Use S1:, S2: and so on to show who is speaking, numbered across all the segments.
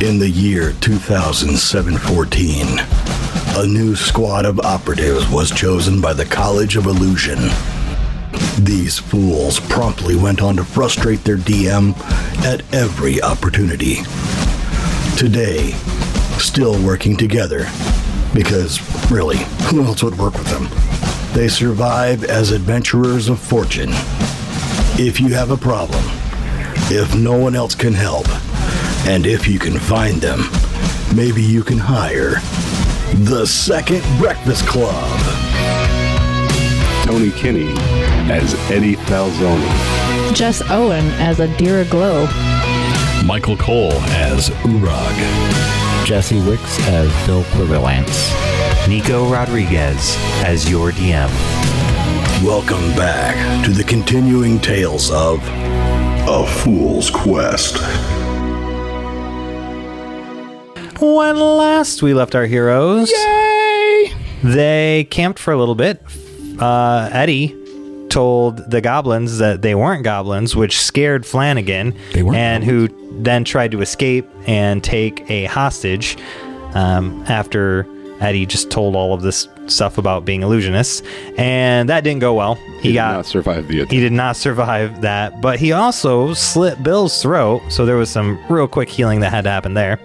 S1: In the year 2714, a new squad of operatives was chosen by the College of Illusion. These fools promptly went on to frustrate their DM at every opportunity. Today, still working together, because really, who else would work with them? They survive as adventurers of fortune. If you have a problem, if no one else can help, and if you can find them, maybe you can hire the Second Breakfast Club.
S2: Tony Kinney as Eddie Falzone.
S3: Jess Owen as Adira Glow.
S4: Michael Cole as Uorag.
S5: Jesse Wicks as Bill Quiverlance.
S6: Nico Rodriguez as your DM.
S1: Welcome back to the continuing tales of A Fool's Quest.
S7: When last we left our heroes,
S5: Yay!
S7: They camped for a little bit. Eddie told the goblins that they weren't goblins, which scared Flanagan,
S4: goblins.
S7: Who then tried to escape and take a hostage after Eddie just told all of this stuff about being illusionists, and that didn't go well.
S2: He did not survive the attack.
S7: He did not survive that, but he also slit Bill's throat, so there was some real quick healing that had to happen there.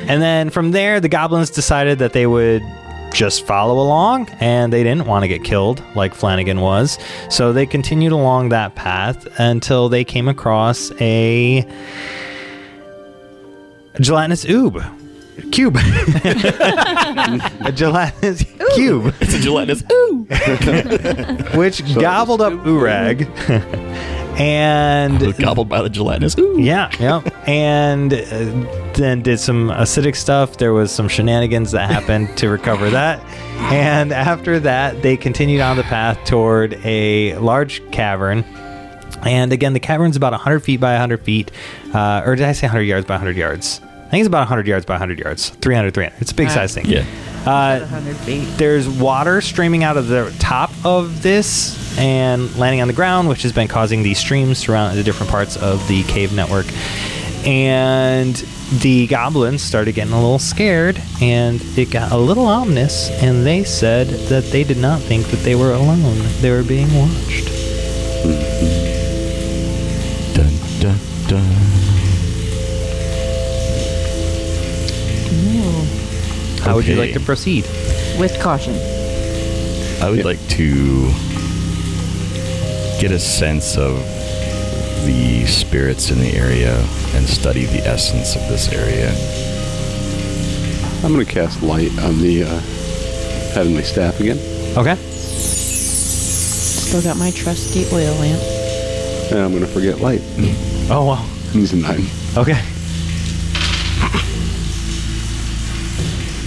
S7: And then from there, the goblins decided that they would just follow along, and they didn't want to get killed like Flanagan was, so they continued along that path until they came across a gelatinous cube. A gelatinous cube.
S4: It's a gelatinous
S7: which gobbled up Uorag. And
S4: gobbled by the gelatinous.
S7: Yeah. And then did some acidic stuff. There was some shenanigans that happened to recover that. And after that, they continued on the path toward a large cavern. And again, the cavern's about 100 feet by 100 feet. Or did I say 100 yards by 100 yards? I think it's about 100 yards by 100 yards. 300. It's a big size thing.
S4: Yeah.
S3: 100 feet.
S7: There's water streaming out of the top of this and landing on the ground, which has been causing these streams to run into different parts of the cave network. And the goblins started getting a little scared, and it got a little ominous, and they said that they did not think that they were alone. They were being watched.
S4: Dun, dun, dun.
S7: How would you like to proceed?
S3: With caution.
S4: I would like to get a sense of the spirits in the area and study the essence of this area.
S2: I'm going to cast light on the heavenly staff again.
S7: Okay.
S3: Still got my trusty oil lamp.
S2: And I'm going to forget light.
S7: Oh, wow.
S2: He's a 9.
S7: Okay.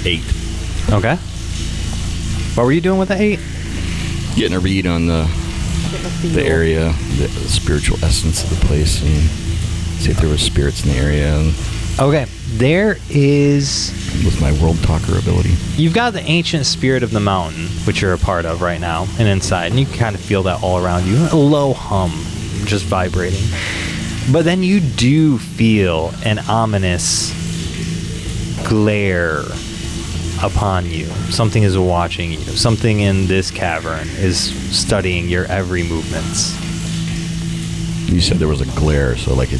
S4: 8.
S7: Okay. What were you doing with the 8?
S4: Getting a read on the area, the spiritual essence of the place, and see if there were spirits in the area.
S7: Okay. There is...
S4: With my World Talker ability.
S7: You've got the ancient spirit of the mountain, which you're a part of right now, and inside, and you can kind of feel that all around you. A low hum, just vibrating. But then you do feel an ominous glare upon you. Something is watching you. Something in this cavern is studying your every movements.
S4: You said there was a glare, so like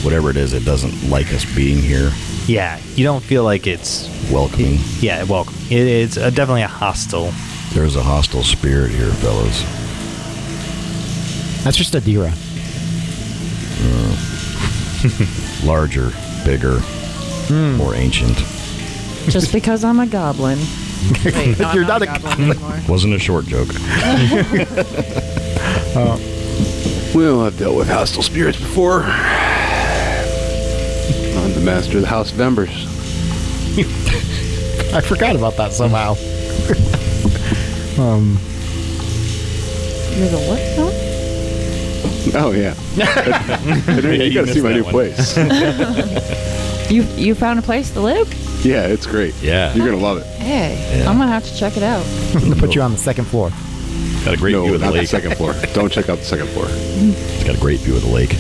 S4: whatever it is, it doesn't like us being here.
S7: Yeah, you don't feel like it's
S4: welcoming.
S7: Welcome. It's definitely a hostile.
S4: There's a hostile spirit here, fellas.
S5: That's just Adira.
S4: Larger, bigger, more ancient.
S3: Just because I'm a goblin. Wait, no,
S5: You're
S3: I'm not a
S5: not a
S3: goblin anymore.
S4: Wasn't a short joke.
S2: Well, I've dealt with hostile spirits before. I'm the master of the House of Embers.
S5: I forgot about that somehow.
S3: You're the what now?
S2: Oh, yeah. You gotta see my new place.
S3: You found a place to live?
S2: Yeah, it's great.
S4: Yeah.
S2: You're gonna love it.
S3: Hey,
S4: Yeah.
S3: I'm gonna have to check it out.
S5: I'm going to put you on the second floor.
S4: Got a great
S2: No,
S4: view of the
S2: not the
S4: lake.
S2: second floor. Don't check out the second floor.
S4: It's got a great view of the lake.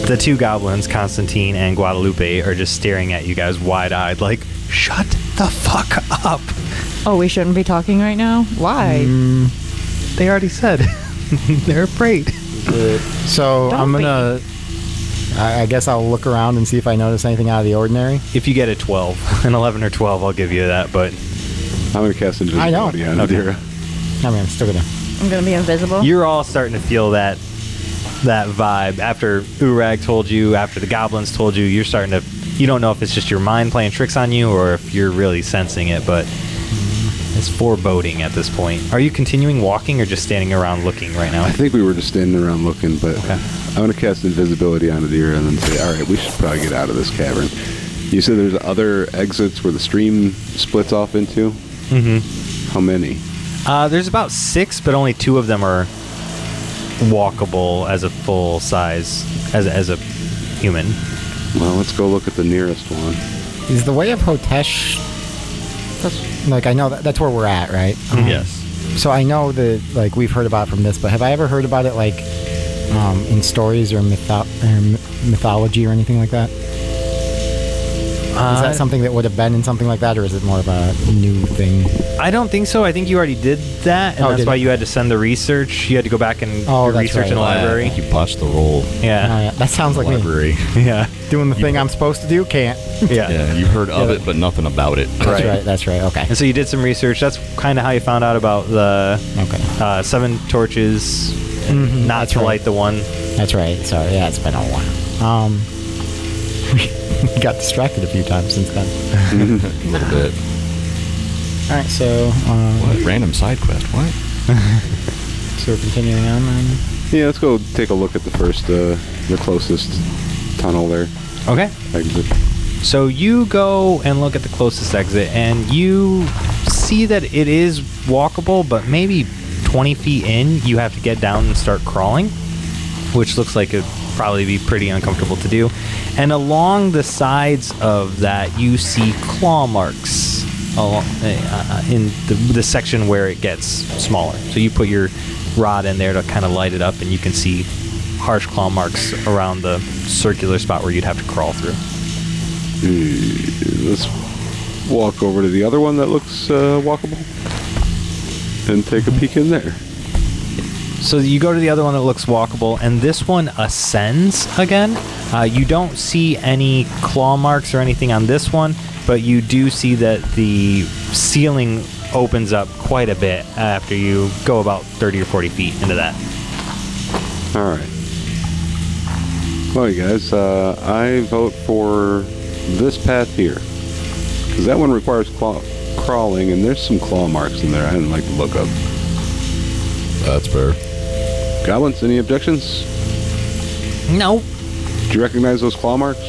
S7: The two goblins, Constantine and Guadalupe, are just staring at you guys wide-eyed like, shut the fuck up.
S3: Oh, we shouldn't be talking right now? Why?
S7: They already said. They're afraid.
S5: So
S3: Don't
S5: I'm gonna. I guess I'll look around and see if I notice anything out of the ordinary.
S7: If you get a 12, an 11 or 12, I'll give you that, but
S2: I'm going to cast invisibility on Adira.
S5: I mean, I'm still gonna.
S3: I'm going to be invisible?
S7: you're all starting to feel that vibe. After Uorag told you, after the goblins told you, you're starting to... You don't know if it's just your mind playing tricks on you or if you're really sensing it, but it's foreboding at this point. Are you continuing walking or just standing around looking right now?
S2: I think we were just standing around looking, but I'm going to cast invisibility on Adira and then say, all right, we should probably get out of this cavern. You said there's other exits where the stream splits off into?
S7: Mm-hmm.
S2: How many?
S7: There's about 6, but only 2 of them are walkable as a full size, as a human.
S2: Well, let's go look at the nearest one.
S5: Is the Way of Hotesh? Like I know that's where we're at, right?
S4: Yes.
S5: So I know that like we've heard about it from this, but have I ever heard about it like in stories or mythology or anything like that? Is that something that would have been in something like that, or is it more of a new thing?
S7: I don't think so. I think you already did that, and
S5: Oh,
S7: that's
S5: did
S7: why
S5: it?
S7: you had to send the research. You had to go back and do
S5: that's
S7: research
S5: right.
S7: in the library.
S4: I think you botched the roll.
S7: Yeah.
S5: Yeah, that sounds like me.
S4: Library.
S7: Yeah.
S5: Doing the thing I'm supposed to do, can't.
S7: Yeah.
S4: Yeah, you've heard of it, but nothing about it.
S5: That's right. That's right. Okay.
S7: And so you did some research. That's kind of how you found out about the
S5: Okay.
S7: 7 torches, and not
S5: that's
S7: to
S5: right.
S7: light the one.
S5: That's right. Sorry. Yeah, it's been a while. We got distracted a few times since then.
S4: A little bit.
S5: All right. So.
S4: What? Random side quest? What?
S5: So we're continuing on then.
S2: Yeah, let's go take a look at the first, the closest tunnel there.
S7: Okay.
S2: Exit.
S7: So you go and look at the closest exit, and you see that it is walkable, but maybe 20 feet in, you have to get down and start crawling, which looks like it'd probably be pretty uncomfortable to do. And along the sides of that, you see claw marks in the section where it gets smaller. So you put your rod in there to kind of light it up, and you can see harsh claw marks around the circular spot where you'd have to crawl through.
S2: Let's walk over to the other one that looks walkable and take a peek in there.
S7: So you go to the other one that looks walkable, and this one ascends again. You don't see any claw marks or anything on this one, but you do see that the ceiling opens up quite a bit after you go about 30 or 40 feet into that.
S2: All right. Well, you guys, I vote for this path here, because that one requires crawling, and there's some claw marks in there I didn't like to look up.
S4: That's fair.
S2: Goblins, any objections?
S7: No.
S2: Do you recognize those claw marks?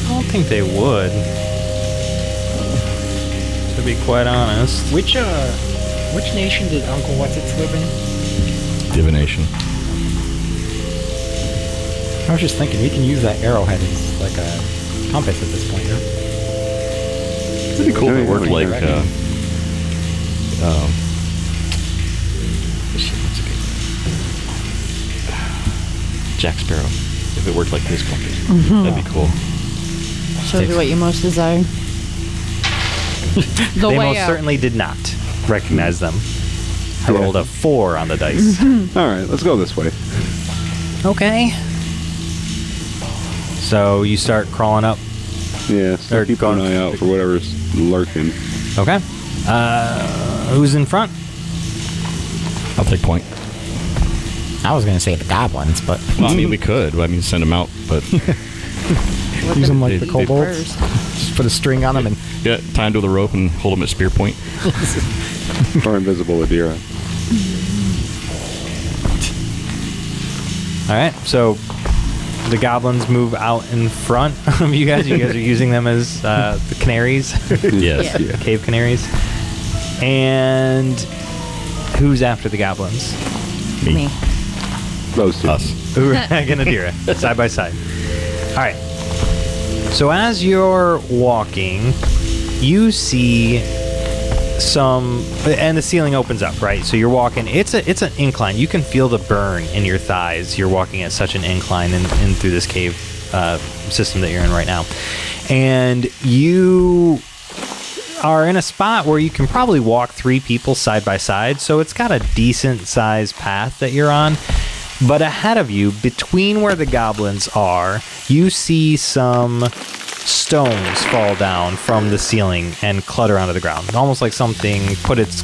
S7: I don't think they would. To be quite honest.
S5: Which nation did Uncle What's-Its live in?
S4: Divination.
S5: I was just thinking we can use that arrowhead as like a compass at this point, huh?
S4: It'd be cool if it worked like
S5: shit, what's it called? Jack Sparrow. If it worked like his compass, that'd be cool.
S3: Shows you what you most desire. The
S7: They
S3: way
S7: most
S3: out.
S7: certainly did not recognize them. I rolled a 4 on the dice.
S2: All right, let's go this way.
S7: Okay. So you start crawling up.
S2: Yeah, start
S7: Or
S2: keeping an
S7: going-
S2: eye out for whatever's lurking.
S7: Okay. Who's in front?
S4: I'll take point.
S5: I was gonna say the goblins, but
S4: Well, I mean, we could. I mean, send them out, but
S5: use them like
S4: They-
S5: the
S4: they-
S5: kobolds. Just put a string on them and
S4: yeah, tie them to the rope and hold them at spear point.
S2: Or invisible Adira.
S7: All right. So the goblins move out in front of you guys. You guys are using them as the canaries,
S4: Yes.
S3: Yeah.
S7: cave canaries. And who's after the goblins?
S3: Me.
S2: Those two.
S4: Us.
S7: Uorag and Adira, side by side. All right. So as you're walking, you see and the ceiling opens up, right? So you're walking. It's an incline. You can feel the burn in your thighs. You're walking at such an incline in through this cave system that you're in right now, and you are in a spot where you can probably walk 3 people side by side. So it's got a decent sized path that you're on. But ahead of you, between where the goblins are, you see some stones fall down from the ceiling and clutter onto the ground. Almost like something put its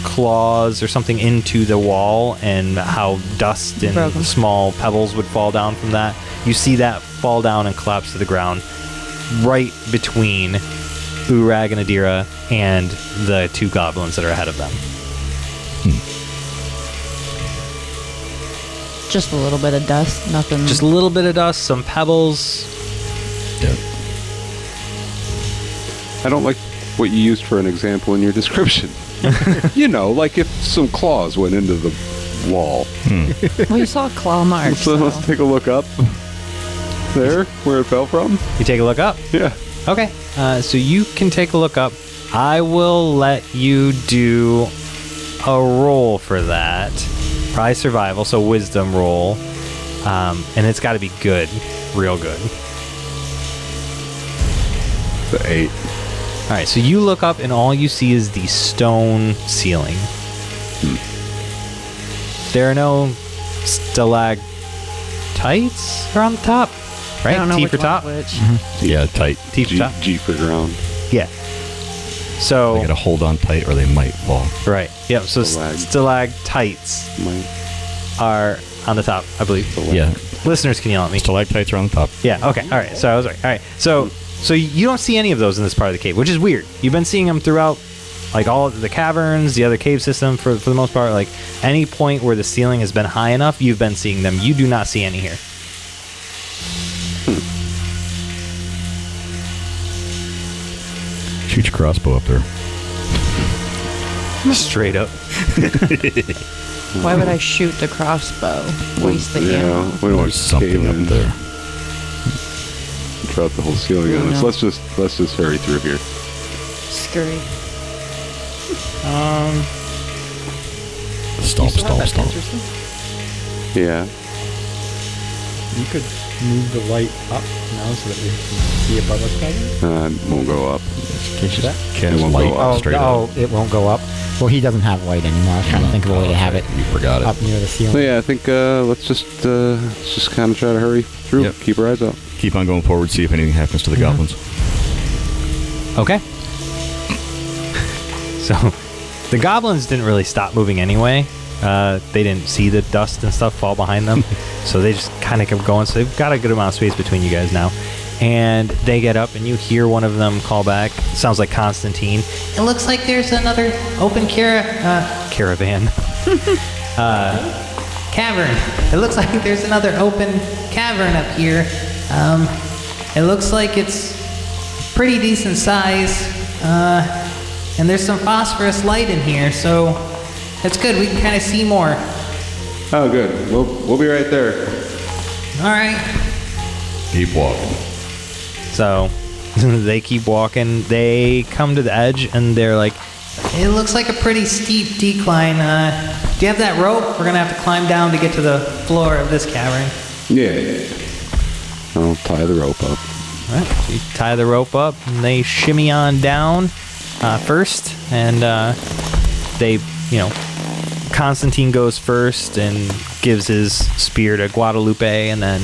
S7: claws or something into the wall, and how dust and small pebbles would fall down from that. You see that fall down and collapse to the ground right between Uorag and Adira and the 2 goblins that are ahead of them.
S3: Just a little bit of dust, nothing.
S7: Just a little bit of dust, some pebbles.
S4: Yep.
S2: I don't like what you used for an example in your description. You know, like if some claws went into the wall.
S3: Well, you saw claw marks.
S2: So let's take a look up there where it fell from.
S7: You take a look up?
S2: Yeah.
S7: Okay. So you can take a look up. I will let you do a roll for that. Probably survival, so wisdom roll. And it's got to be good. Real good.
S2: The 8.
S7: All right, so you look up and all you see is the stone ceiling. There are no stalactites around the top, right?
S3: I don't know
S7: T
S3: which
S7: for
S3: one's
S7: top.
S3: which.
S4: Yeah, tight.
S7: T for top.
S2: G for ground.
S7: Yeah. So
S4: They gotta hold on tight or they might fall.
S7: right. Yep. So
S2: Stalag.
S7: stalactites are on the top, I believe.
S4: Yeah.
S7: Listeners can yell at me.
S4: Stalactites are on top.
S7: Yeah. Okay. All right. So I was right. All right. So you don't see any of those in this part of the cave, which is weird. You've been seeing them throughout, like all of the caverns, the other cave system for the most part. Like any point where the ceiling has been high enough, you've been seeing them. You do not see any here.
S4: Shoot your crossbow up there.
S7: Straight up.
S3: Why would I shoot the crossbow? Waste the ammo.
S2: We don't want
S4: There's something up there.
S2: Drop the whole ceiling on us.
S3: No.
S2: Let's just hurry through here.
S3: Scurry.
S4: Stomp, stomp, stomp.
S2: Yeah.
S5: You could move the light up now so that we can see above us better.
S2: It won't go up.
S4: Cast
S2: It won't
S4: light
S2: go up.
S4: straight up.
S5: It won't go up. Well, he doesn't have light anymore. I was trying to think of a way to have it
S4: You forgot it.
S5: up near the
S2: So
S5: ceiling.
S2: yeah, I think let's just kind of try to hurry through.
S4: Yep.
S2: Keep our eyes out.
S4: Keep on going forward, see if anything happens to the goblins.
S7: Okay. So the goblins didn't really stop moving anyway. They didn't see the dust and stuff fall behind them. So they just kind of kept going. So they've got a good amount of space between you guys now. And they get up and you hear one of them call back. Sounds like Constantine. It looks like there's another open caravan. Cavern. It looks like there's another open cavern up here. It looks like it's pretty decent size. And there's some phosphorus light in here, so that's good. We can kind of see more.
S2: Oh, good. We'll be right there.
S7: All right.
S4: Keep walking.
S7: So they keep walking. They come to the edge, and they're like, it looks like a pretty steep decline. Do you have that rope? We're going to have to climb down to get to the floor of this cavern.
S2: Yeah. I'll tie the rope up.
S7: All right. So you tie the rope up, and they shimmy on down first. And they, Constantine goes first and gives his spear to Guadalupe, and then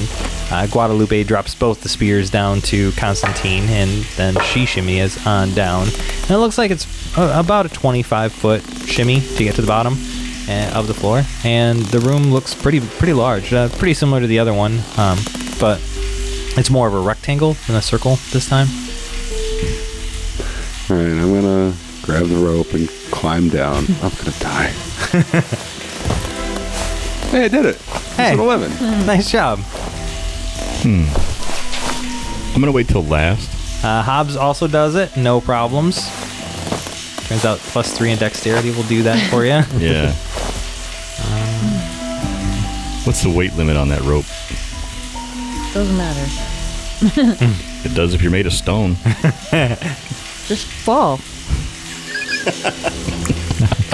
S7: Guadalupe drops both the spears down to Constantine, and then she shimmies on down. And it looks like it's about a 25-foot shimmy to get to the bottom of the floor, and the room looks pretty large, pretty similar to the other one, but it's more of a rectangle than a circle this time.
S2: All right, I'm gonna grab the rope and climb down. I'm gonna die. Hey, I did it.
S7: Hey.
S2: It's an 11.
S7: Nice job.
S4: I'm gonna wait till last.
S7: Hobbs also does it, no problems. Turns out +3 in dexterity will do that for you.
S4: Yeah. What's the weight limit on that rope?
S3: Doesn't matter.
S4: It does if you're made of stone.
S3: Just fall.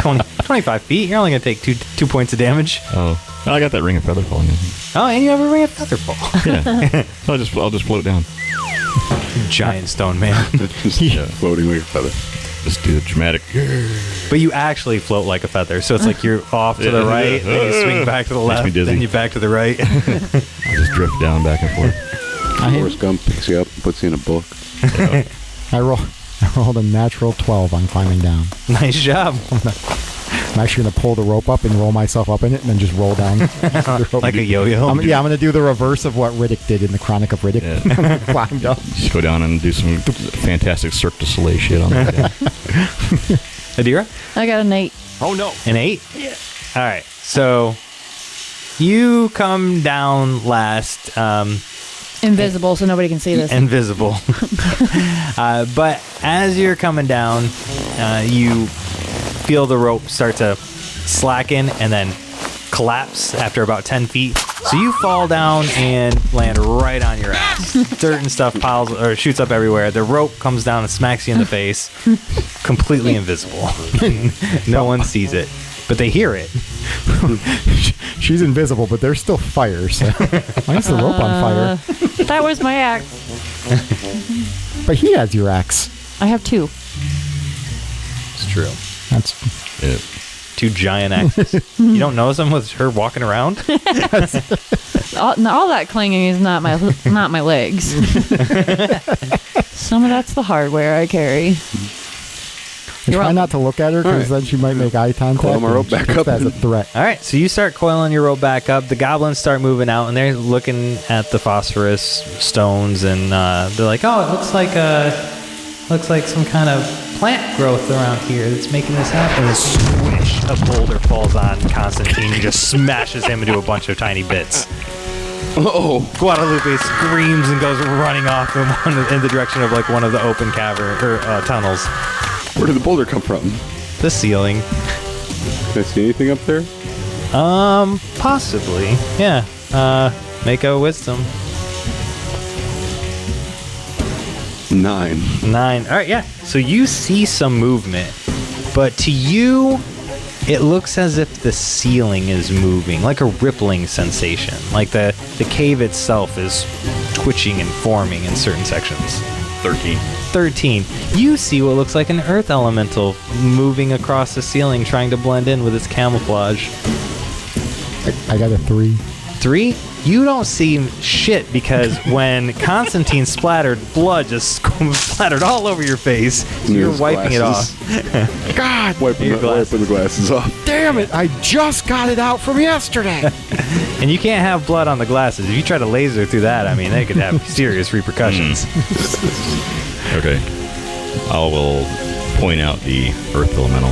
S7: 25 feet. You're only going to take two points of damage.
S4: Oh, I got that ring of feather falling in.
S7: Oh, and you have a ring of feather fall.
S4: Yeah. I'll just float down.
S7: Giant stone man.
S2: Just floating like a feather.
S4: Just do the dramatic.
S7: But you actually float like a feather. So it's like you're off to the right, then you swing back to the
S4: Makes me
S7: left,
S4: dizzy.
S7: then you back to the right.
S4: I just drift down back and forth.
S2: Forrest Gump picks you up and puts you in a book.
S5: I rolled a natural 12 on climbing down.
S7: Nice job.
S5: I'm actually going to pull the rope up and roll myself up in it and then just roll down.
S7: Like a yo-yo.
S5: I'm going to do the reverse of what Riddick did in the Chronic of Riddick.
S4: Yeah.
S5: Climbed up.
S4: Just go down and do some fantastic Cirque du Soleil shit on that guy.
S7: Adira?
S3: I got an 8.
S4: Oh, no.
S7: An 8? Yeah. All right. So you come down last.
S3: Invisible, so nobody can see this.
S7: Invisible. But as you're coming down, you feel the rope start to slacken and then collapse after about 10 feet. So you fall down and land right on your ass. Dirt and stuff piles or shoots up everywhere. The rope comes down and smacks you in the face. Completely invisible. No one sees it, but they hear it.
S5: She's invisible, but there's still fire. So why is the rope on fire?
S3: That was my axe.
S5: But he has your axe.
S3: I have 2.
S7: It's true.
S5: That's
S7: 2 giant axes. You don't notice them with her walking around?
S3: all that clinging is not my legs. Some of that's the hardware I carry.
S5: Try not to look at her because then she might make eye contact.
S2: Coil my rope
S5: and
S2: back
S5: take
S2: up
S5: that as a
S2: and-
S5: threat.
S7: All right, so you start coiling your rope back up. The goblins start moving out, and they're looking at the phosphorus stones, and they're like, "Oh, it looks like some kind of plant growth around here that's making this happen." And a swish, a boulder falls on Constantine and just smashes him into a bunch of tiny bits.
S2: Oh,
S7: Guadalupe screams and goes running off in the direction of like one of the open cavern or tunnels.
S2: where did the boulder come from?
S7: The ceiling.
S2: Can I see anything up there?
S7: Possibly. Yeah. Make a wisdom.
S2: 9.
S7: 9. All right, yeah. So you see some movement, but to you, it looks as if the ceiling is moving, like a rippling sensation. Like the cave itself is twitching and forming in certain sections. 13. You see what looks like an earth elemental moving across the ceiling, trying to blend in with its camouflage.
S5: I got a 3.
S7: 3? You don't see shit because when Constantine splattered, blood just splattered all over your face. So you're
S2: His
S7: wiping
S2: glasses.
S7: it off.
S5: God
S2: Wiping
S7: Your glasses.
S2: the glasses off.
S5: damn it! I just got it out from yesterday.
S7: And you can't have blood on the glasses. If you try to laser through that, I mean, they could have serious repercussions.
S4: Okay. I will point out the earth elemental.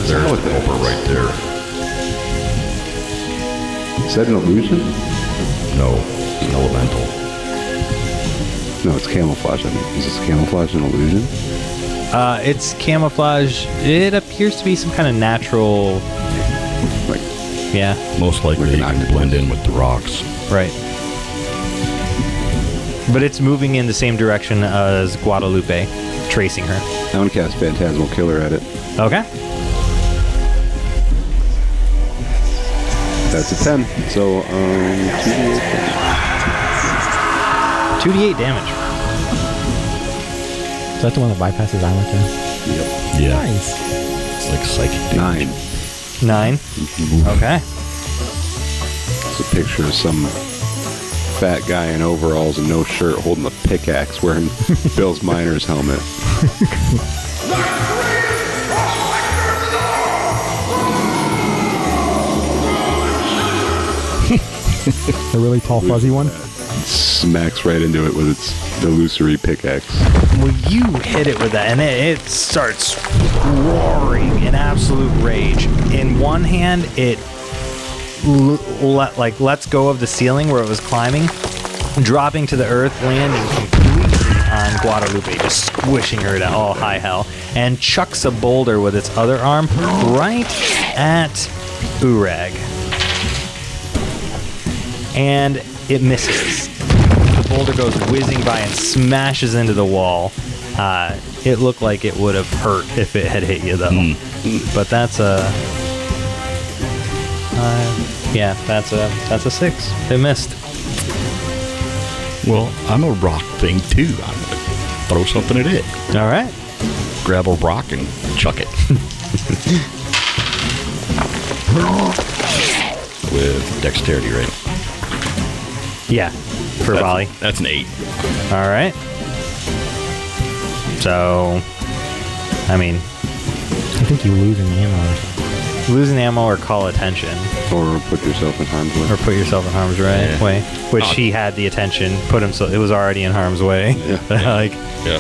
S4: There's the helper right there.
S2: Is that an illusion?
S4: No, it's an elemental.
S2: No, it's camouflage. I mean, is this camouflage an illusion?
S7: It's camouflage. It appears to be some kind of natural.
S2: Like,
S7: Yeah,
S4: Most likely
S2: Like an
S4: you can
S2: octopus.
S4: blend in with the rocks.
S7: right. But it's moving in the same direction as Guadalupe, tracing her.
S2: I want to cast Phantasmal Killer at it.
S7: Okay.
S2: That's a 10. So,
S7: 2d8 damage.
S5: Is that the one that bypasses armor too?
S2: Yep.
S4: Yeah.
S5: Nice.
S4: It's like psychic damage.
S2: 9.
S7: 9. Okay.
S2: It's a picture of some fat guy in overalls and no shirt holding a pickaxe wearing Bill's miner's helmet.
S5: The really tall, fuzzy one.
S2: Smacks right into it with its illusory pickaxe.
S7: Well, you hit it with that, and it starts roaring in absolute rage. In one hand, it lets go of the ceiling where it was climbing, dropping to the earth, landing completely on Guadalupe, just squishing her to all high hell, and chucks a boulder with its other arm right at Uorag. And it misses. The boulder goes whizzing by and smashes into the wall. It looked like it would have hurt if it had hit you, though. But that's a... yeah, that's a 6. It missed.
S4: Well, I'm a rock thing too. I'm gonna throw something at it.
S7: All right.
S4: Grab a rock and chuck it. With dexterity, right?
S7: Yeah, for volley.
S4: That's an 8.
S7: All right. So, I mean,
S5: I think you lose an ammo or something.
S7: lose an ammo or call attention.
S2: Or put yourself in harm's way.
S7: Or put yourself in harm's way. Which he had the attention, put himself, it was already in harm's way.
S2: Yeah.
S4: Yeah.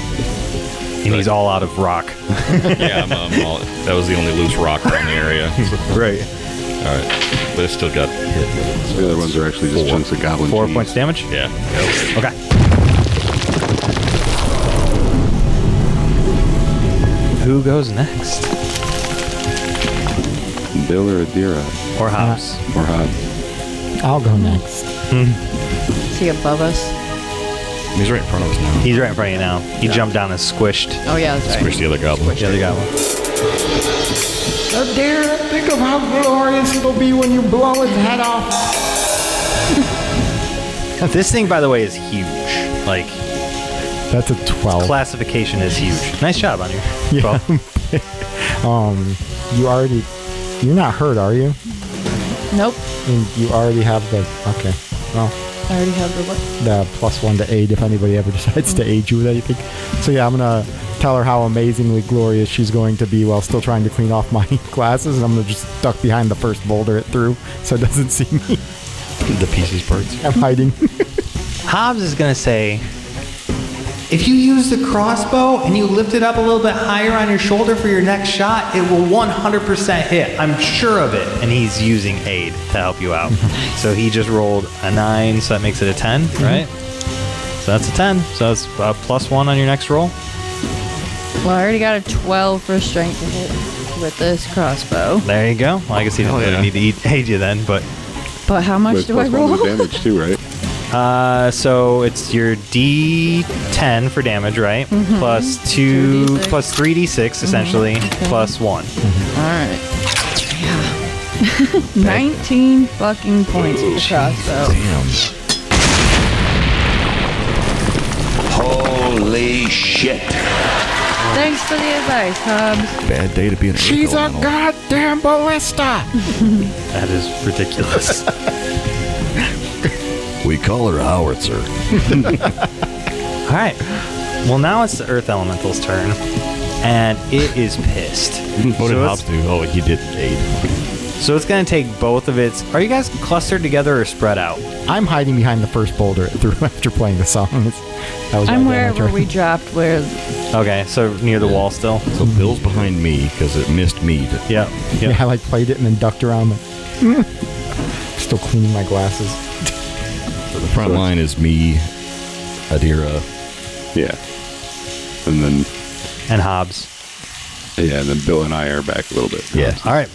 S7: And he's all out of rock.
S4: Yeah, that was the only loose rock around the area.
S7: Right.
S4: All right. But it's still got hit.
S2: So the other ones are actually just chunks of goblin
S7: 4
S2: cheese.
S7: points damage?
S4: Yeah.
S7: Okay. Who goes next?
S2: Bill or Adira?
S7: Or Hobbs?
S2: Or Hob?
S5: I'll go next.
S3: Is he above us?
S4: He's right in front of us now.
S7: He's right in front of you now. He jumped down and squished
S3: Oh, yeah, that's right.
S4: Squish the other goblin.
S7: the other goblin.
S5: Adira, think of how glorious it'll be when you blow its head off.
S7: This thing, by the way, is huge. Like,
S5: That's a 12.
S7: classification is huge. Nice job on your
S5: Yeah.
S7: 12.
S5: You're not hurt, are you?
S3: Nope.
S5: And you already have the, okay. Well,
S3: I already have the what?
S5: the +1 to aid if anybody ever decides to aid you with anything. So yeah, I'm going to tell her how amazingly glorious she's going to be while still trying to clean off my glasses. And I'm going to just duck behind the first boulder it threw so it doesn't see me.
S4: The pieces parts.
S5: I'm hiding.
S7: Hobbs is going to say, if you use the crossbow and you lift it up a little bit higher on your shoulder for your next shot, it will 100% hit. I'm sure of it. And he's using aid to help you out. So he just rolled a 9, so that makes it a 10, right? So that's a 10. So it's a +1 on your next roll.
S3: Well, I already got a 12 for strength to hit with this crossbow.
S7: There you go. Well, I guess he didn't need to aid you then, but...
S3: But how much
S2: With
S3: do I
S2: +1
S3: roll?
S2: to damage too, right?
S7: So it's your D10 for damage, right? Plus 2,
S3: 3d6.
S7: plus 3d6 essentially, plus 1.
S3: Alright. Yeah. 19 fucking points with the crossbow.
S4: Damn.
S8: Holy shit.
S3: Thanks for the advice, Hobbs.
S4: Bad day to be an
S5: She's a
S4: elemental.
S5: goddamn ballista.
S7: That is ridiculous.
S4: We call her howitzer.
S7: All right. Well, now it's the Earth Elemental's turn, and it is pissed.
S4: What did
S7: So
S4: Hobbs do? Oh, he did aid.
S7: So it's going to take both of its... Are you guys clustered together or spread out?
S5: I'm hiding behind the first boulder it threw after playing the song. That was
S3: I'm
S5: my damage
S3: wherever
S5: right
S3: we dropped where...
S7: Okay, so near the wall still?
S4: So Bill's behind me because it missed me.
S7: Yep.
S5: Yeah, I like played it and then ducked around. Like, still cleaning my glasses.
S4: So the front line is me, Adira.
S2: Yeah. And then,
S7: And Hobbs.
S2: yeah, and then Bill and I are back a little bit.
S4: Yeah.
S7: All right.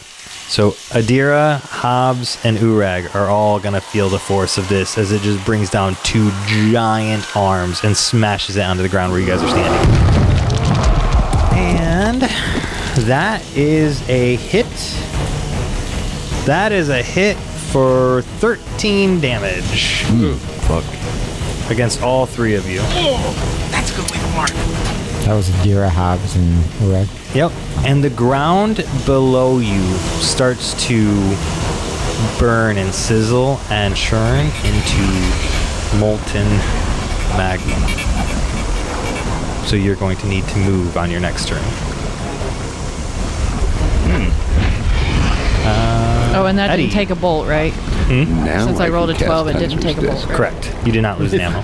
S7: So Adira, Hobbs, and Uorag are all going to feel the force of this as it just brings down 2 giant arms and smashes it onto the ground where you guys are standing. And that is a hit. That is a hit for 13 damage
S4: Fuck.
S7: against all 3 of you.
S5: That was Adira, Hobbs, and Uorag.
S7: Yep. And the ground below you starts to burn and sizzle and churn into molten magma. So you're going to need to move on your next turn.
S3: Oh, and that
S7: Eddie.
S3: didn't take a bolt, right?
S2: Now
S3: Since I rolled a
S2: can
S3: 12, it
S2: cast
S3: didn't take a
S2: Hunter's
S3: bolt.
S2: Disc.
S7: Correct. You did not lose an ammo.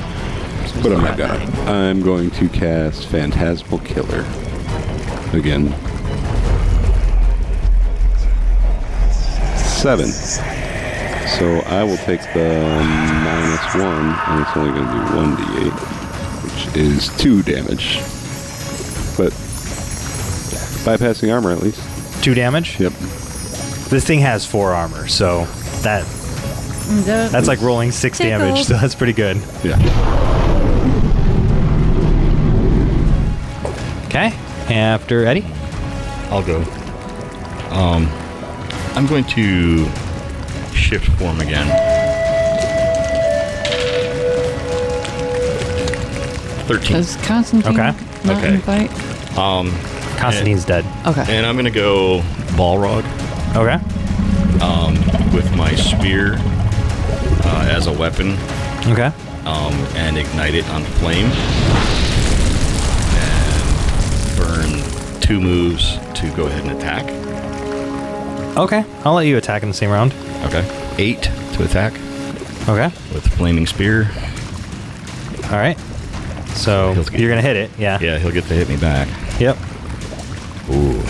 S2: But I'm not gonna. I'm going to cast Phantasmal Killer. Again. 7. So I will take the -1, and it's only going to do 1d8, which is 2 damage. But bypassing armor at least.
S7: 2 damage?
S2: Yep.
S7: This thing has 4 armor, so that's like rolling 6 damage, so that's pretty good.
S2: Yeah.
S7: Okay. After Eddie.
S4: I'll go. I'm going to shift form again. 13.
S3: Is Constantine
S7: Okay.
S3: not
S4: Okay.
S3: in the fight?
S7: Constantine's dead.
S3: Okay.
S4: And I'm going to go Balrog
S7: Okay.
S4: with my spear as a weapon
S7: Okay.
S4: and ignite it on flame. And burn 2 moves to go ahead and attack.
S7: Okay. I'll let you attack in the same round.
S4: Okay. 8 to attack
S7: Okay.
S4: with flaming spear.
S7: All right. So you're going to hit it. Yeah.
S4: Yeah, he'll get to hit me back.
S7: Yep.
S4: Ooh.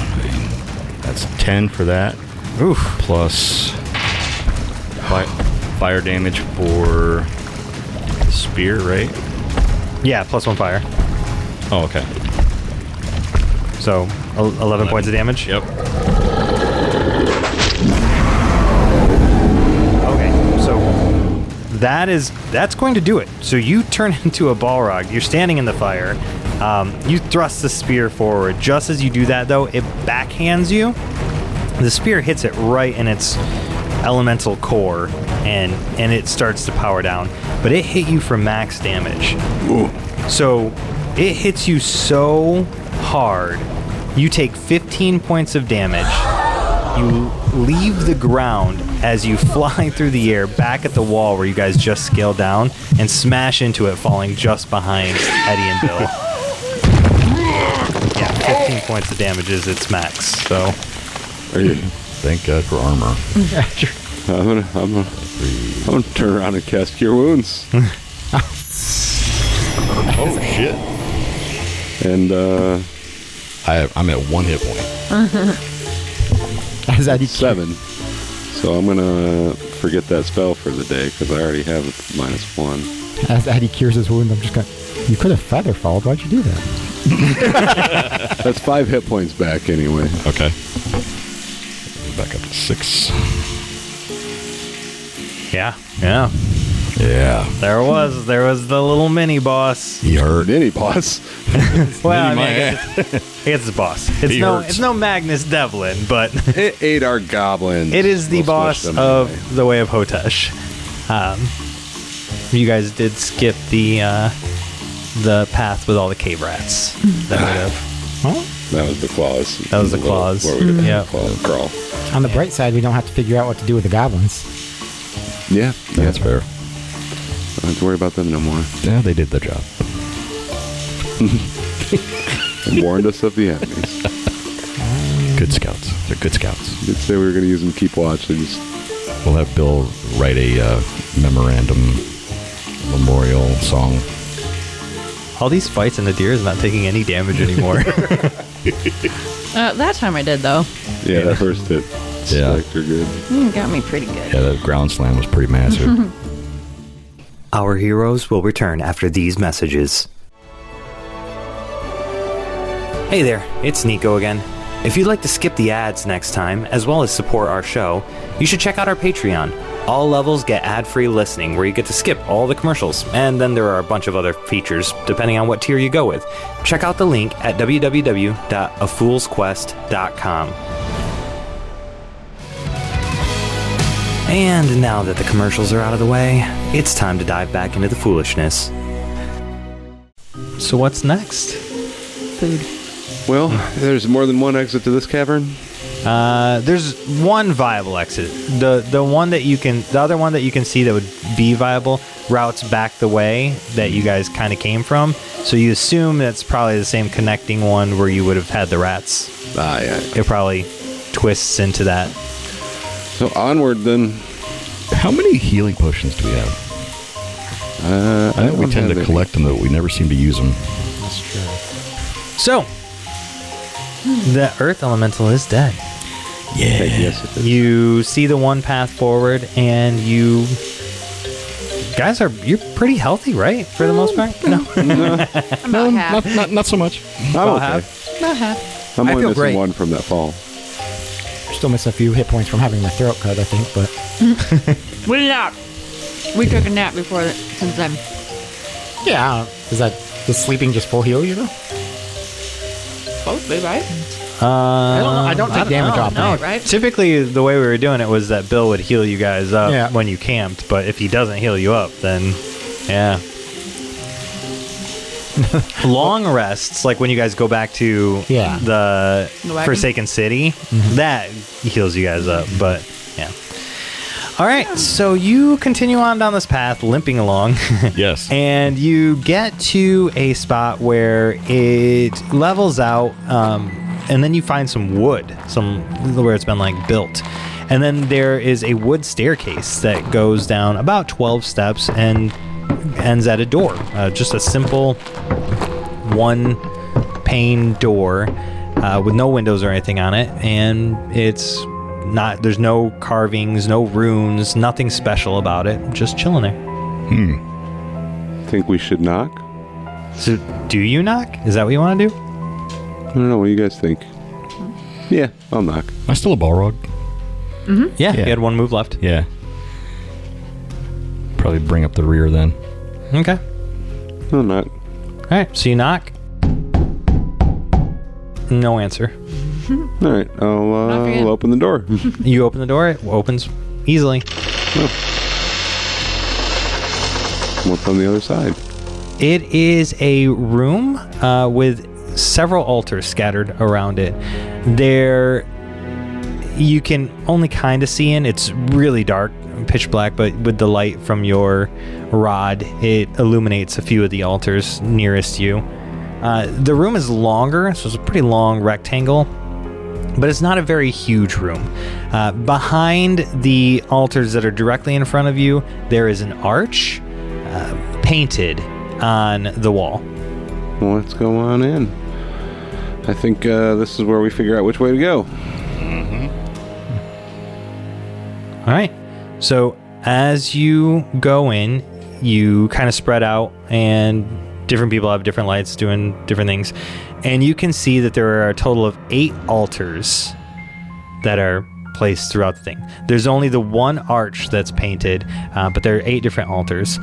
S4: That's 10 for that.
S7: Oof.
S4: Plus fire damage for the spear, right?
S7: Yeah, plus 1 fire.
S4: Oh, okay.
S7: So 11 points of damage.
S4: Yep.
S7: Okay, so that's going to do it. So you turn into a Balrog. You're standing in the fire. You thrust the spear forward. Just as you do that, though, it backhands you. The spear hits it right in its elemental core, and it starts to power down. But it hit you for max damage.
S4: Ooh.
S7: So it hits you so hard, you take 15 points of damage. You leave the ground as you fly through the air back at the wall where you guys just scaled down and smash into it, falling just behind Eddie and Bill. Yeah, 15 points of damage is its max. So
S4: Thank God for armor.
S2: I'm gonna turn around and cast Cure Wounds.
S4: Oh, shit.
S2: And
S4: I'm at 1 hit point.
S5: As Eddie
S2: 7. So I'm gonna forget that spell for the day because I already have -1.
S5: As Eddie cures his wound, I'm just going. You could have feather followed. Why'd you do that?
S2: That's 5 hit points back anyway.
S4: Okay. Back up to 6.
S7: yeah.
S4: Yeah.
S7: There was the little mini boss.
S4: He hurt.
S2: Mini boss.
S7: Well, I
S4: my
S7: mean, I guess it's the boss. It's no Magnus Devlin, but
S2: It ate our goblins.
S7: it is the
S2: We'll
S7: boss
S2: smush them
S7: of
S2: anyway.
S7: the Way of Hotesh. You guys did skip the path with all the cave rats. That would have.
S2: That was the claws.
S7: That was the claws.
S2: Where we did
S7: Yeah.
S2: the claw crawl.
S5: On the bright side, we don't have to figure out what to do with the goblins.
S2: Yeah.
S4: That's fair.
S2: Don't have to worry about them no more.
S4: Yeah, they did their job.
S2: They warned us of the enemies.
S4: Good scouts. They're good scouts.
S2: Did say we were going to use them to keep watch. They just
S4: We'll have Bill write a memorandum memorial song.
S7: All these fights and Adira is not taking any damage anymore.
S3: That time I did, though.
S2: yeah, that first hit.
S4: Yeah.
S2: Spectre good.
S3: Got me pretty good.
S4: Yeah, that ground slam was pretty massive.
S6: Our heroes will return after these messages. Hey there, it's Nico again. If you'd like to skip the ads next time, as well as support our show, you should check out our Patreon. All levels get ad-free listening, where you get to skip all the commercials, and then there are a bunch of other features, depending on what tier you go with. Check out the link at www.afoolsquest.com. And now that the commercials are out of the way, it's time to dive back into the foolishness.
S7: So what's next?
S3: Food.
S2: Well, there's more than one exit to this cavern.
S7: There's one viable exit. The other one that you can see that would be viable routes back the way that you guys kind of came from. So you assume that's probably the same connecting one where you would have had the rats.
S2: Ah, yeah.
S7: It probably twists into that.
S2: So onward then.
S4: How many healing potions do we have? I know we tend to collect them, but we never seem to use them.
S5: That's true.
S7: So the earth elemental is dead.
S4: Yeah.
S2: Yes, it is.
S7: You see the one path forward, and you guys you're pretty healthy, right? For the most part. No.
S3: About half.
S4: Not so much.
S2: I'm
S7: About
S2: okay.
S7: half.
S3: About half.
S2: I'm
S5: I
S2: only
S5: feel
S2: missing
S5: great.
S2: 1 from that fall.
S5: Still miss a few hit points from having my throat cut, I think, but
S3: We napped. We took a nap before since then.
S5: yeah, does sleeping just full heal you though?
S8: supposed to be, right?
S5: I don't take damage off
S3: No,
S5: that.
S3: right?
S7: Typically, the way we were doing it was that Bill would heal you guys up
S5: Yeah.
S7: when you camped, but if he doesn't heal you up, then yeah. Long rests, like when you guys go back to
S5: Yeah.
S7: the
S3: The wagon?
S7: Forsaken City, that heals you guys up, but yeah. All right, so you continue on down this path, limping along.
S4: Yes.
S7: And you get to a spot where it levels out, and then you find some wood, where it's been like built. And then there is a wood staircase that goes down about 12 steps and ends at a door. Just a simple one pane door with no windows or anything on it. And there's no carvings, no runes, nothing special about it. Just chilling there.
S2: Think we should knock?
S7: So, do you knock? Is that what you want to do?
S2: I don't know. What do you guys think? Yeah, I'll knock.
S4: Am I still a Balrog?
S7: Yeah,
S4: Yeah.
S7: you had one move left.
S4: Yeah. Probably bring up the rear then.
S7: Okay.
S2: I'll knock.
S7: All right, so you knock. No answer.
S2: All right, I'll open the door.
S7: You open the door, it opens easily.
S2: What's on the other side?
S7: It is a room with several altars scattered around it. There, you can only kind of see in. It's really dark, pitch black, but with the light from your rod, it illuminates a few of the altars nearest you. The room is longer, so it's a pretty long rectangle, but it's not a very huge room. Behind the altars that are directly in front of you, there is an arch painted on the wall.
S2: Well, let's go on in. I think this is where we figure out which way to go.
S7: All right. So as you go in, you kind of spread out, and different people have different lights doing different things. And you can see that there are a total of 8 altars that are placed throughout the thing. There's only the one arch that's painted, but there are 8 different altars.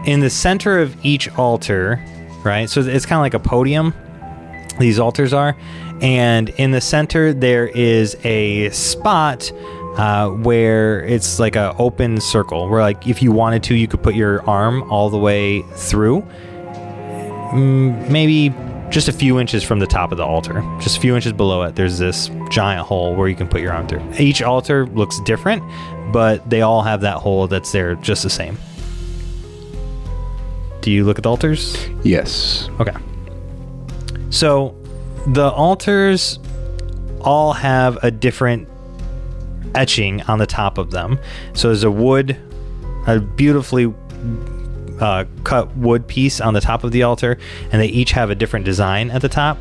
S7: In the center of each altar, right? So it's kind of like a podium, these altars are. And in the center, there is a spot where it's like an open circle, where like if you wanted to, you could put your arm all the way through. Maybe just a few inches from the top of the altar, just a few inches below it, there's this giant hole where you can put your arm through. Each altar looks different, but they all have that hole that's there just the same. Do you look at the altars?
S2: Yes.
S7: Okay. So the altars all have a different etching on the top of them. So there's a beautifully cut wood piece on the top of the altar, and they each have a different design at the top.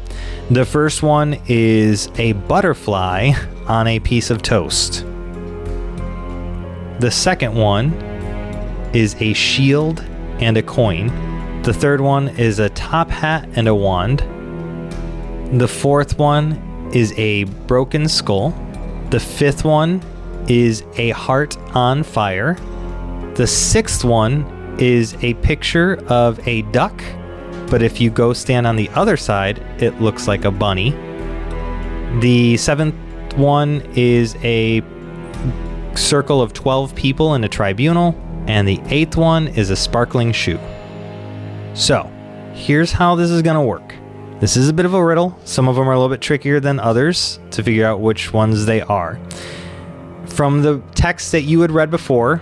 S7: The first one is a butterfly on a piece of toast. The second one is a shield and a coin. The third one is a top hat and a wand. The fourth one is a broken skull. The fifth one is a heart on fire. The sixth one is a picture of a duck, but if you go stand on the other side, it looks like a bunny. The seventh one is a circle of 12 people in a tribunal, and the eighth one is a sparkling shoe. So, here's how this is going to work. This is a bit of a riddle. Some of them are a little bit trickier than others to figure out which ones they are. From the text that you had read before,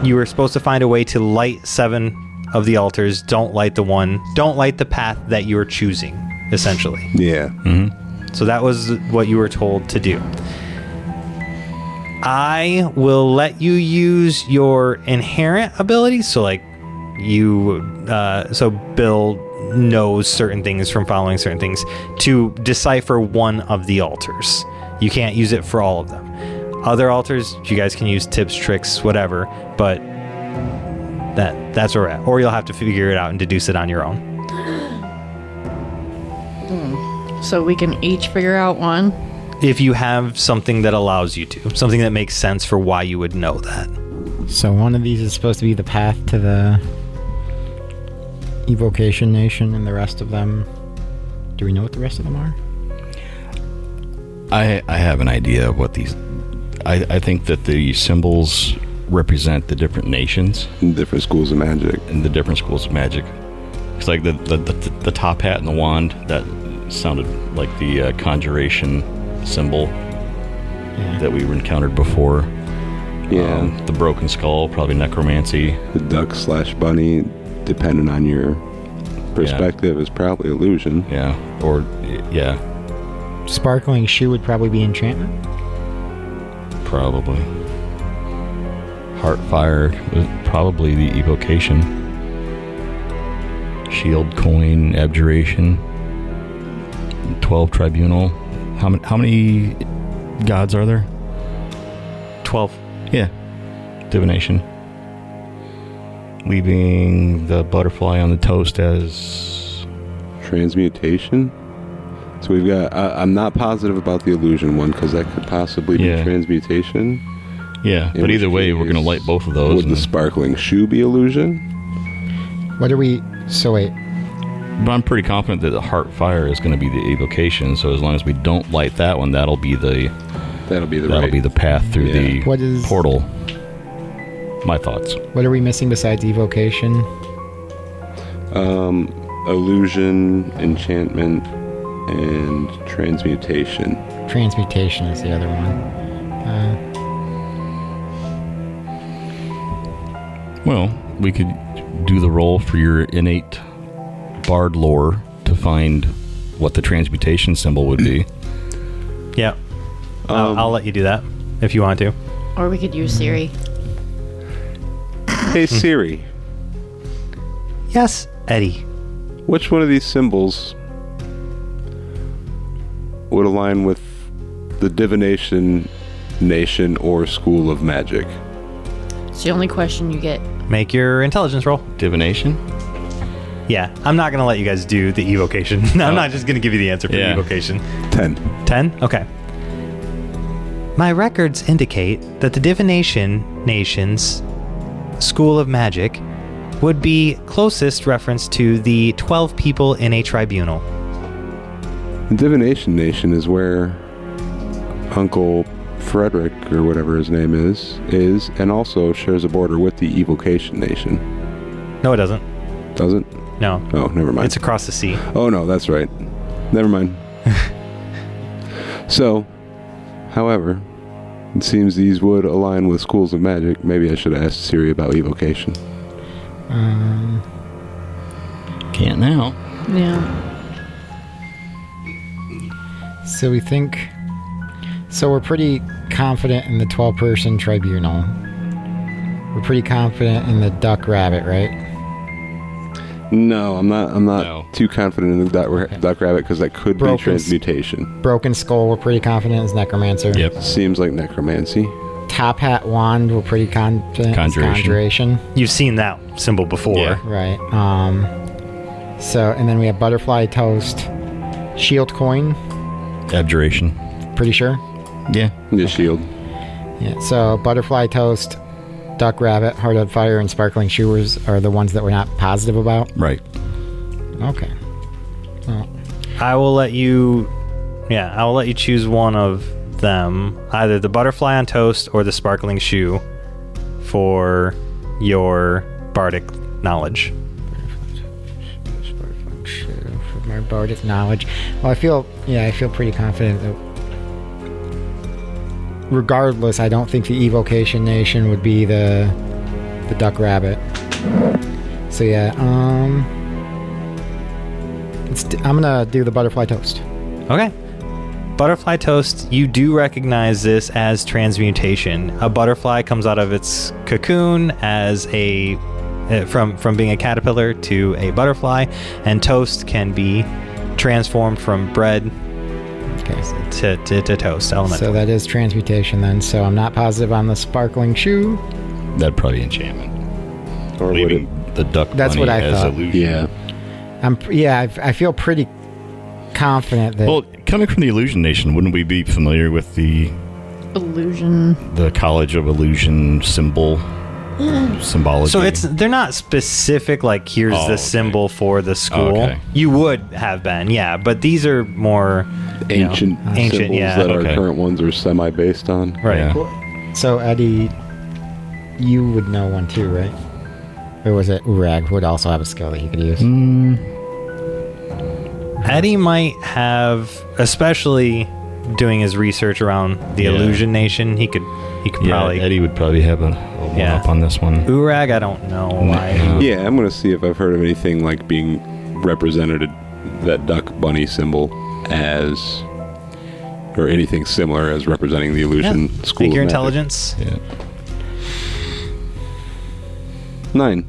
S7: you were supposed to find a way to light 7 of the altars. Don't light the path that you were choosing, essentially.
S2: Yeah.
S4: Mm-hmm.
S7: So that was what you were told to do. I will let you use your inherent abilities. So like so Bill knows certain things from following certain things to decipher one of the altars. You can't use it for all of them. Other altars, you guys can use tips, tricks, whatever, but that's where we're at. Or you'll have to figure it out and deduce it on your own.
S3: So we can each figure out one.
S7: If you have something that allows you to, something that makes sense for why you would know that.
S5: So one of these is supposed to be the path to the Evocation Nation and the rest of them. Do we know what the rest of them are?
S4: I have an idea of what these... I think that the symbols represent the different nations.
S2: Different schools of magic.
S4: And the different schools of magic. It's like the top hat and the wand, that sounded like the conjuration symbol that we encountered before.
S2: Yeah.
S4: The broken skull, probably necromancy.
S2: The duck/bunny, depending on your perspective, is probably illusion.
S4: Yeah. Or, yeah.
S5: Sparkling shoe would probably be enchantment.
S4: Probably. Heartfire was probably the evocation. Shield coin, abjuration. 12 tribunal. How many gods are there?
S6: 12.
S4: Yeah. Divination. Leaving the butterfly on the toast as
S2: Transmutation. So we've got... I'm not positive about the illusion one, because that could possibly be transmutation.
S4: Yeah, but either way, we're going to light both of those.
S2: Would the sparkling shoe be illusion?
S5: What are we... So wait.
S4: But I'm pretty confident that the Heartfire is going to be the evocation, so as long as we don't light that one, that'll be the path through the portal. My thoughts.
S5: What are we missing besides evocation?
S2: Illusion, enchantment, and transmutation.
S5: Transmutation is the other one.
S4: Well, we could do the roll for your innate bard lore to find what the transmutation symbol would be.
S6: Yeah. I'll let you do that if you want to.
S3: Or we could use Siri.
S2: Hey Siri.
S6: Yes, Eddie.
S2: Which one of these symbols would align with the divination nation or school of magic?
S3: It's the only question you get.
S6: Make your intelligence roll.
S4: Divination?
S6: Yeah, I'm not going to let you guys do the evocation. I'm not just going to give you the answer for the evocation.
S2: 10.
S6: 10? Okay. My records indicate that the divination nation's school of magic would be closest reference to the 12 people in a tribunal.
S2: The divination nation is where Uncle Frederick, or whatever his name is, and also shares a border with the evocation nation.
S6: No, it doesn't.
S2: Doesn't?
S6: No.
S2: Oh, never mind.
S6: It's across the sea.
S2: Oh, no, that's right. Never mind. So, however, it seems these would align with schools of magic. Maybe I should have asked Siri about evocation.
S4: Can't now.
S3: Yeah.
S5: So we think... So we're pretty confident in the 12-person tribunal. We're pretty confident in the duck rabbit, right?
S2: No, I'm not too confident in the duck rabbit, because that could be transmutation.
S5: Broken skull, we're pretty confident is necromancer.
S4: Yep.
S2: Seems like necromancy.
S5: Top hat wand, we're pretty confident is conjuration.
S6: You've seen that symbol before.
S4: Yeah.
S5: Right. So, and then we have butterfly toast, shield coin.
S4: Abjuration.
S5: Pretty sure?
S4: Yeah.
S2: The shield.
S5: Yeah. So butterfly toast, duck rabbit, heart of fire, and sparkling shoes are the ones that we're not positive about.
S4: Right.
S5: Okay. Well,
S6: I will let you choose one of them, either the butterfly on toast or the sparkling shoe, for your bardic knowledge.
S5: For my bardic knowledge. Well, I feel pretty confident that regardless, I don't think the evocation nation would be the duck rabbit. So yeah, I'm gonna do the butterfly toast.
S6: Okay. Butterfly toast, you do recognize this as transmutation. A butterfly comes out of its cocoon as from being a caterpillar to a butterfly, and toast can be transformed from bread to toast element.
S5: So that is transmutation then. So I'm not positive on the sparkling shoe.
S4: That'd probably be enchantment.
S2: Or
S4: leaving the duck
S5: That's
S4: bunny
S5: what I
S4: as
S5: thought.
S4: illusion.
S2: Yeah.
S5: I feel pretty confident that...
S4: Well, coming from the Illusion Nation, wouldn't we be familiar with the
S3: Illusion.
S4: College of Illusion symbol? symbology.
S7: So they're not specific, like here's the symbol for the school.
S4: Okay.
S7: You would have been, yeah, but these are more
S2: ancient symbols that our current ones are semi-based on.
S7: Right.
S4: Yeah.
S5: So, Eddie, you would know one too, right? Or was it Uorag would also have a skill that he could use?
S7: Eddie might have, especially doing his research around the Illusion Nation, he could probably...
S4: Eddie would probably have a one up on this one.
S7: Uorag, I don't know why.
S2: Yeah, I'm going to see if I've heard of anything like being represented, that duck bunny symbol as, or anything similar as representing the Illusion School.
S7: Take your intelligence.
S2: Yeah. 9.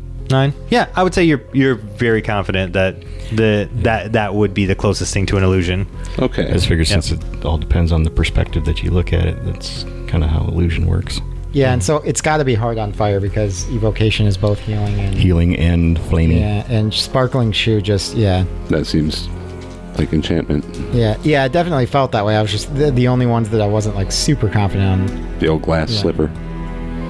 S7: Yeah, I would say you're very confident that that would be the closest thing to an illusion.
S2: Okay.
S4: I just figure since it all depends on the perspective that you look at it, that's kind of how illusion works.
S5: Yeah, and so it's got to be hard on fire because evocation is both healing
S4: and flaming.
S5: Yeah, and sparkling shoe
S2: That seems like enchantment.
S5: Yeah, it definitely felt that way. I was just the only ones that I wasn't like super confident on.
S2: The old glass slipper.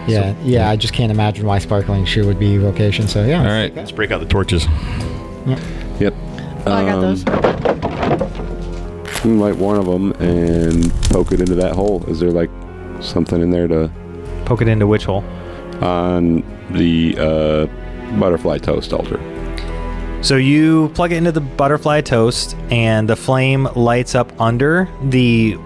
S5: Yeah, I just can't imagine why sparkling shoe would be evocation. So yeah.
S4: All right, let's break out the torches.
S2: Yep.
S3: I got those.
S2: We light one of them and poke it into that hole. Is there like something in there to
S7: poke it into which hole?
S2: On the butterfly toast altar.
S7: So you plug it into the butterfly toast, and the flame lights up under the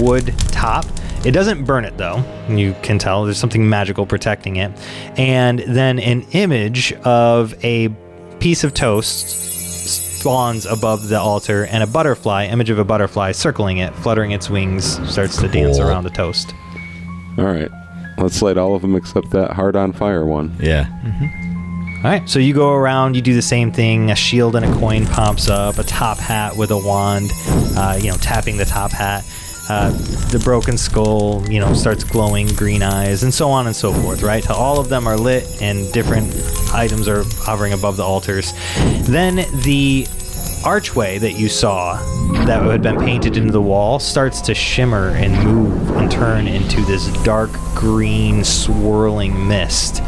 S7: wood top. It doesn't burn it, though. You can tell there's something magical protecting it. And then an image of a piece of toast spawns above the altar, and image of a butterfly circling it, fluttering its wings, starts to dance around the toast.
S2: All right. Let's light all of them except that heart on fire one.
S4: Yeah.
S7: All right, so you go around, you do the same thing. A shield and a coin pops up, a top hat with a wand, tapping the top hat. The broken skull, starts glowing green eyes, and so on and so forth, right? Till all of them are lit and different items are hovering above the altars. Then the archway that you saw that had been painted into the wall starts to shimmer and move and turn into this dark green swirling mist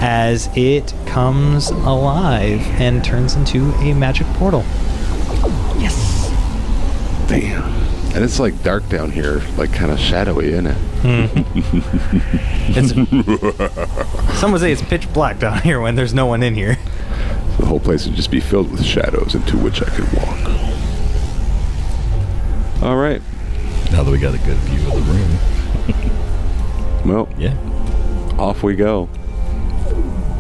S7: as it comes alive and turns into a magic portal. Yes.
S2: Damn. And it's like dark down here, like kind of shadowy, isn't it?
S7: Some would say it's pitch black down here when there's no one in here.
S2: The whole place would just be filled with shadows into which I could walk. All right.
S4: Now that we got a good view of the room.
S2: Well, off we go.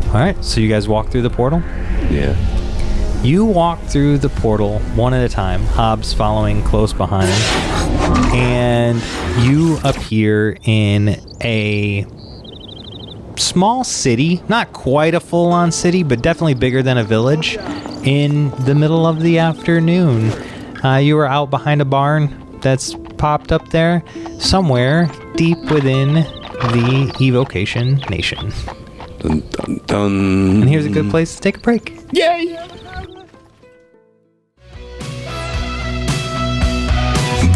S7: All right, so you guys walk through the portal?
S2: Yeah.
S7: You walk through the portal one at a time, Hobbs following close behind, and you appear in a small city, not quite a full-on city, but definitely bigger than a village, in the middle of the afternoon. You are out behind a barn that's popped up there, somewhere deep within the Evocation Nation.
S2: Dun, dun, dun.
S7: And here's a good place to take a break.
S5: Yay!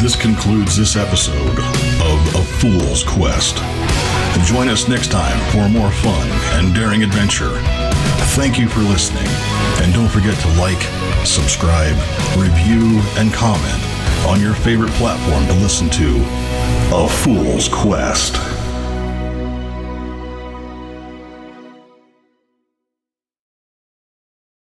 S1: This concludes this episode of A Fool's Quest. Join us next time for a more fun and daring adventure. Thank you for listening, and don't forget to like, subscribe, review, and comment on your favorite platform to listen to A Fool's Quest.